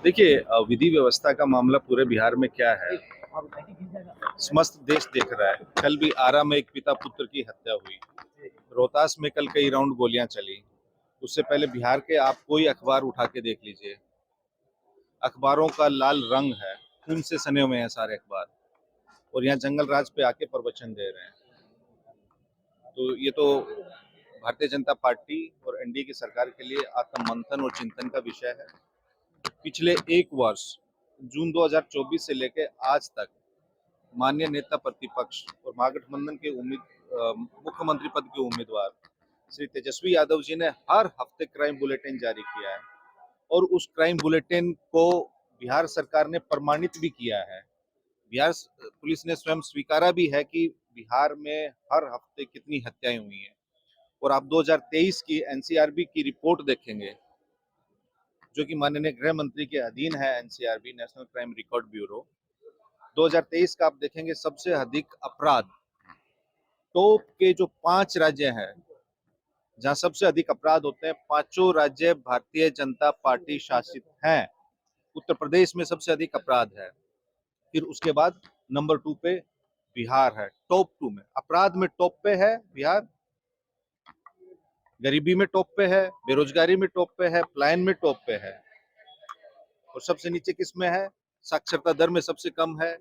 देखिए विधि व्यवस्था का मामला पूरे बिहार में क्या है। समस्त देश देख रहा है। कल भी आरा में एक पिता पुत्र की हत्या हुई। रोहतास में कल कई राउंड गोलियां चली। उससे पहले बिहार के आप कोई अखबार उठा के देख लीजिए, अखबारों का लाल रंग है, खून से सने हुए हैं सारे अखबार। और यहाँ जंगल राज पे आके प्रवचन दे रहे हैं। तो ये तो भारतीय जनता पार्टी और एनडीए की सरकार के लिए आत्म मंथन और चिंतन का विषय है। पिछले एक वर्ष जून 2024 से लेकर आज तक माननीय नेता प्रतिपक्ष और महागठबंधन के मुख्यमंत्री पद के उम्मीदवार श्री तेजस्वी यादव जी ने हर हफ्ते क्राइम बुलेटिन जारी किया है। और उस क्राइम बुलेटिन को बिहार सरकार ने प्रमाणित भी किया है। बिहार पुलिस ने स्वयं स्वीकारा भी है कि बिहार में हर हफ्ते कितनी हत्याएं हुई हैं। और आप 2023 की एनसीआरबी की रिपोर्ट देखेंगे, जो कि माननीय गृह मंत्री के अधीन है। NCRB, national crime record bureau, 2023 का आप देखेंगे सबसे अधिक अपराध टॉप के जो 5 राज्य हैं जहां सबसे अधिक अपराध होते हैं, पांचों राज्य भारतीय जनता पार्टी शासित हैं। उत्तर प्रदेश में सबसे अधिक अपराध है। फिर उसके बाद नंबर 2 पे बिहार है। टॉप 2 में अपराध में टॉप पे है बिहार, गरीबी में टॉप पे है, बेरोजगारी में टॉप पे है, पलायन में टॉप पे है। और सबसे नीचे किस में है? साक्षरता दर में सबसे कम है,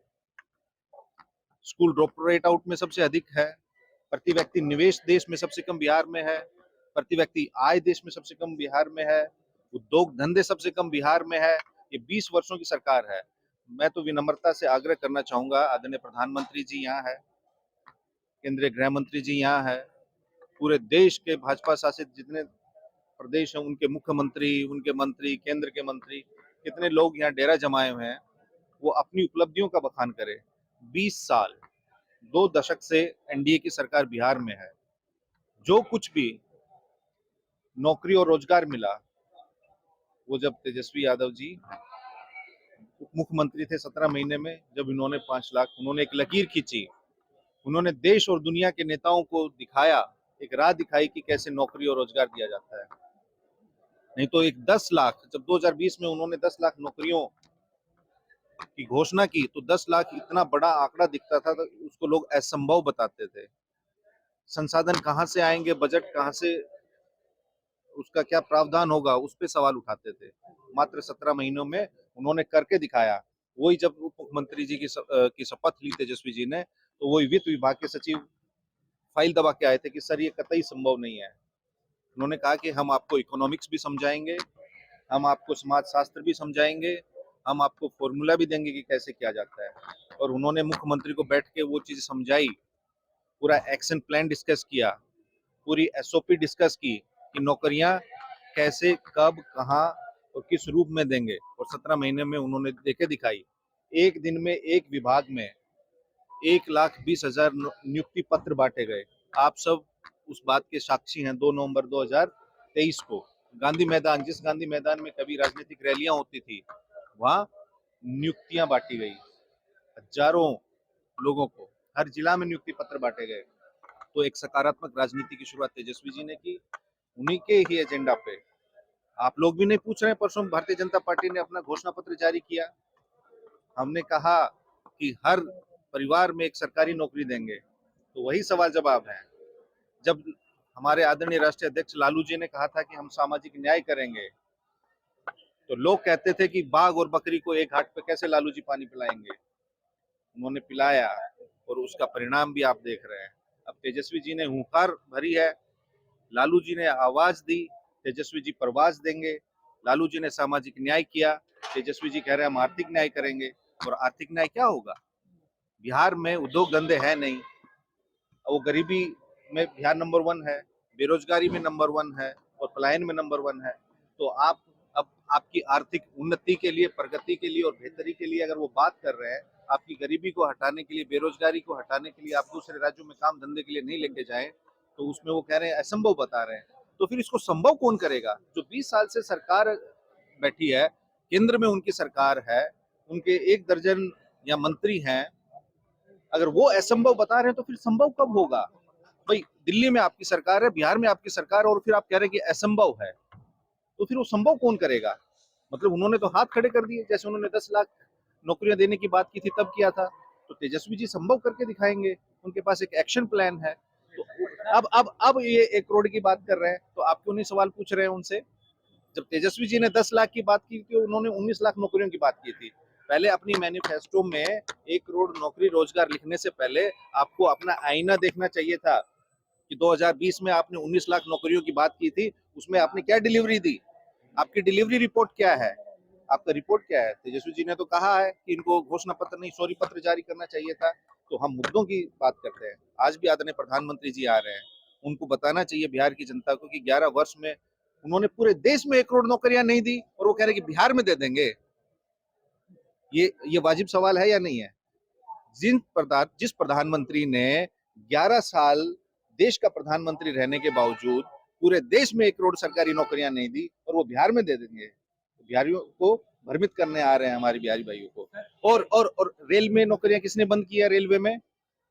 स्कूल ड्रॉप रेट आउट में सबसे अधिक है, प्रति व्यक्ति निवेश देश में सबसे कम बिहार में है, प्रति व्यक्ति आय देश में सबसे कम बिहार में है, उद्योग धंधे सबसे कम बिहार में है। ये 20 वर्षों की सरकार है। मैं तो विनम्रता से आग्रह करना चाहूंगा, आदरणीय प्रधानमंत्री जी यहाँ है, केंद्रीय गृह मंत्री जी यहाँ है, पूरे देश के भाजपा शासित जितने प्रदेश हैं उनके मुख्यमंत्री, उनके मंत्री, केंद्र के मंत्री, कितने लोग यहाँ डेरा जमाए हुए हैं, वो अपनी उपलब्धियों का बखान करें। 20 साल, 2 दशक से एनडीए की सरकार बिहार में है। जो कुछ भी नौकरी और रोजगार मिला, वो जब तेजस्वी यादव जी उप मुख्यमंत्री थे 17 महीने में, जब इन्होंने 5 लाख, उन्होंने एक लकीर खींची, उन्होंने देश और दुनिया के नेताओं को दिखाया, एक राह दिखाई कि कैसे नौकरी और रोजगार दिया जाता है। नहीं तो एक 10 लाख, जब 2020 में उन्होंने 10 लाख नौकरियों की घोषणा की, तो 10 लाख इतना बड़ा आंकड़ा दिखता था, तो उसको लोग असंभव बताते थे। संसाधन कहाँ से आएंगे, बजट कहाँ से, उसका क्या प्रावधान होगा, उस पर सवाल उठाते थे। मात्र 17 महीनों में उन्होंने करके दिखाया। वही जब उप मुख्यमंत्री जी की शपथ ली तेजस्वी जी ने, तो वही वित्त विभाग के सचिव फाइल दबा के आए थे कि सर ये कतई संभव नहीं है। उन्होंने कहा कि हम आपको इकोनॉमिक्स भी समझाएंगे, हम आपको समाज शास्त्र भी समझाएंगे, हम आपको फॉर्मूला भी देंगे कि कैसे किया जाता है। और उन्होंने मुख्यमंत्री को बैठ के वो चीज समझाई, पूरा एक्शन प्लान डिस्कस किया, पूरी एसओपी डिस्कस की कि नौकरियां कैसे, कब, कहां और किस रूप में देंगे। और 17 महीने में उन्होंने देके दिखाई। एक दिन में एक विभाग में 1,20,000 नियुक्ति पत्र बांटे गए। आप सब उस बात के साक्षी हैं। 2 नवंबर 2023 को गांधी मैदान, जिस गांधी मैदान में कभी राजनीतिक रैलियां होती थी, वहां नियुक्तियां बांटी गई। हजारों लोगों को हर जिला में नियुक्ति पत्र बांटे गए। तो एक सकारात्मक राजनीति की शुरुआत तेजस्वी जी ने की, उन्हीं के ही एजेंडा पे। आप लोग भी नहीं पूछ रहे हैं, परसों भारतीय जनता पार्टी ने अपना घोषणा पत्र जारी किया। हमने कहा कि हर परिवार में एक सरकारी नौकरी देंगे, तो वही सवाल जवाब है। जब हमारे आदरणीय राष्ट्रीय अध्यक्ष लालू जी ने कहा था कि हम सामाजिक न्याय करेंगे, तो लोग कहते थे कि बाघ और बकरी को एक घाट पे कैसे लालू जी पानी पिलाएंगे। उन्होंने पिलाया, और उसका परिणाम भी आप देख रहे हैं। अब तेजस्वी जी ने हुंकार भरी है, लालू जी ने आवाज दी, तेजस्वी जी परवाज देंगे। लालू जी ने सामाजिक न्याय किया, तेजस्वी जी कह रहे हैं हम आर्थिक न्याय करेंगे। और आर्थिक न्याय क्या होगा? बिहार में उद्योग धंधे है नहीं, वो गरीबी में बिहार नंबर 1 है, बेरोजगारी में नंबर 1 है, और पलायन में नंबर 1 है। तो आप अब आपकी आर्थिक उन्नति के लिए, प्रगति के लिए और बेहतरी के लिए अगर वो बात कर रहे हैं, आपकी गरीबी को हटाने के लिए, बेरोजगारी को हटाने के लिए, आप दूसरे राज्यों में काम धंधे के लिए नहीं लेके जाए, तो उसमें वो कह रहे हैं असंभव बता रहे हैं। तो फिर इसको संभव कौन करेगा? जो 20 साल से सरकार बैठी है, केंद्र में उनकी सरकार है, उनके 1 दर्जन या मंत्री हैं, अगर वो असंभव बता रहे हैं तो फिर संभव कब होगा? भाई, दिल्ली में आपकी सरकार है, बिहार में आपकी सरकार है, और फिर आप कह रहे हैं कि असंभव है, तो फिर वो संभव कौन करेगा? मतलब उन्होंने तो हाथ खड़े कर दिए, जैसे उन्होंने 10 लाख नौकरियां देने की बात की थी तब किया था, तो तेजस्वी जी संभव करके दिखाएंगे, उनके पास एक एक्शन प्लान है। तो अब ये 1 करोड़ की बात कर रहे हैं, तो आप क्यों नहीं सवाल पूछ रहे हैं उनसे? जब तेजस्वी जी ने 10 लाख की बात की थी, उन्होंने 19 लाख नौकरियों की बात की थी। पहले अपनी मैनिफेस्टो में 1 करोड़ नौकरी रोजगार लिखने से पहले आपको अपना आईना देखना चाहिए था कि 2020 में आपने 19 लाख नौकरियों की बात की थी, उसमें आपने क्या डिलीवरी दी? आपकी डिलीवरी रिपोर्ट क्या है? आपका रिपोर्ट क्या है? तेजस्वी जी ने तो कहा है कि इनको घोषणा पत्र नहीं, सॉरी पत्र जारी करना चाहिए था। तो हम मुद्दों की बात करते हैं। आज भी आदरणीय प्रधानमंत्री जी आ रहे हैं, उनको बताना चाहिए बिहार की जनता को कि 11 वर्ष में उन्होंने पूरे देश में 1 करोड़ नौकरियां नहीं दी और वो कह रहे कि बिहार में दे देंगे। ये वाजिब सवाल है या नहीं है? जिस प्रधानमंत्री ने 11 साल देश का प्रधानमंत्री रहने के बावजूद पूरे देश में 1 करोड़ सरकारी नौकरियां नहीं दी और वो बिहार में दे देंगे, बिहारियों को भ्रमित करने आ रहे हैं हमारे बिहारी भाइयों को। और रेल में नौकरियां किसने बंद किया? रेलवे में,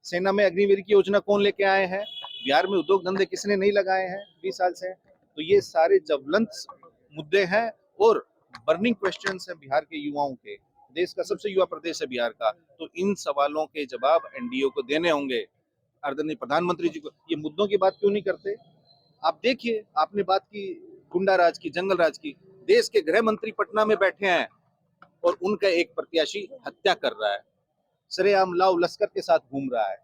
सेना में अग्निवीर की योजना कौन लेके आए हैं? बिहार में उद्योग धंधे किसने नहीं लगाए हैं 20 साल से? तो ये सारे ज्वलंत मुद्दे हैं और बर्निंग क्वेश्चंस हैं बिहार के युवाओं के। देश का सबसे युवा प्रदेश है बिहार का, तो इन सवालों के जवाब एनडीए को देने होंगे। आदरणीय प्रधानमंत्री जी को ये मुद्दों की बात क्यों नहीं करते? आप देखिए, आपने बात की गुंडा राज की, जंगल राज की। देश के गृह मंत्री पटना में बैठे हैं और उनका एक प्रत्याशी हत्या कर रहा है, सरेआम लाव लश्कर के साथ घूम रहा है।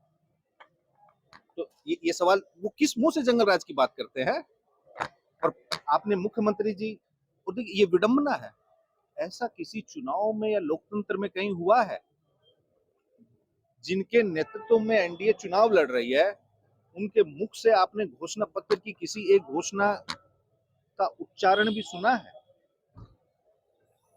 तो ये सवाल वो किस मुंह से जंगल राज की बात करते हैं? और आपने मुख्यमंत्री जी, और देखिए ये विडंबना है, ऐसा किसी चुनाव में या लोकतंत्र में कहीं हुआ है? जिनके नेतृत्व में एनडीए चुनाव लड़ रही है, उनके मुख से आपने घोषणा पत्र की किसी एक घोषणा का उच्चारण भी सुना है?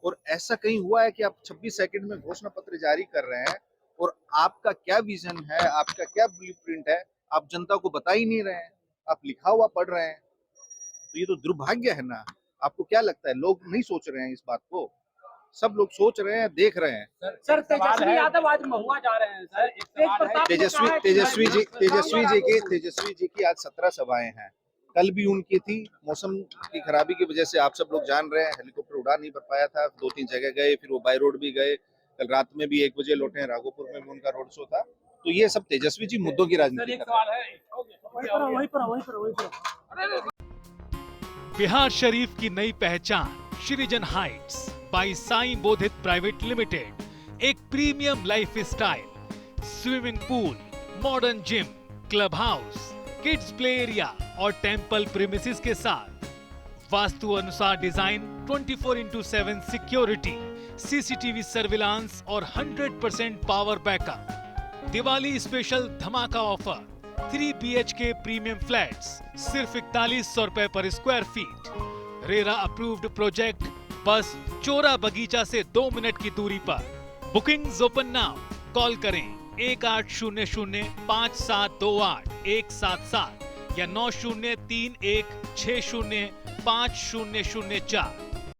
और ऐसा कहीं हुआ है कि आप 26 सेकंड में घोषणा पत्र जारी कर रहे हैं और आपका क्या विजन है, आपका क्या ब्लूप्रिंट है, आप जनता को बता ही नहीं रहे हैं, आप लिखा हुआ पढ़ रहे हैं। तो ये तो दुर्भाग्य है ना। आपको क्या लगता है लोग नहीं सोच रहे हैं इस बात को? सब लोग सोच रहे हैं, देख रहे हैं। सर तेजस्वी यादव आज महुआ जा रहे हैं सर। तेजस्वी जी की आज 17 सभाएं हैं, कल भी उनकी थी। मौसम की खराबी की वजह से आप सब लोग जान रहे हैं, हेलीकॉप्टर उड़ा नहीं पाया था, 2-3 जगह गए, फिर वो बाय रोड भी गए, कल रात में भी 1 बजे लौटे हैं, राघोपुर में भी उनका रोड शो था। तो ये सब तेजस्वी जी मुद्दों की राजनीति कर रहे हैं। बिहार शरीफ की नई पहचान Srijan heights by Sai Bodhit private limited एक premium lifestyle, swimming pool, modern gym, club house, kids play area और टेंपल प्रीमिसेस के साथ वास्तु अनुसार डिजाइन, 24/7 सिक्योरिटी, सीसीटीवी सर्विलांस और 100% पावर बैकअप। दिवाली स्पेशल धमाका ऑफर, 3 BHK प्रीमियम फ्लैट्स सिर्फ 4100 रुपए पर square feet. RERA approved project बस चोरा बगीचा से 2 मिनट की दूरी पर। बुकिंग्स ओपन नाउ, कॉल करें 18005728 177 या 9031605004।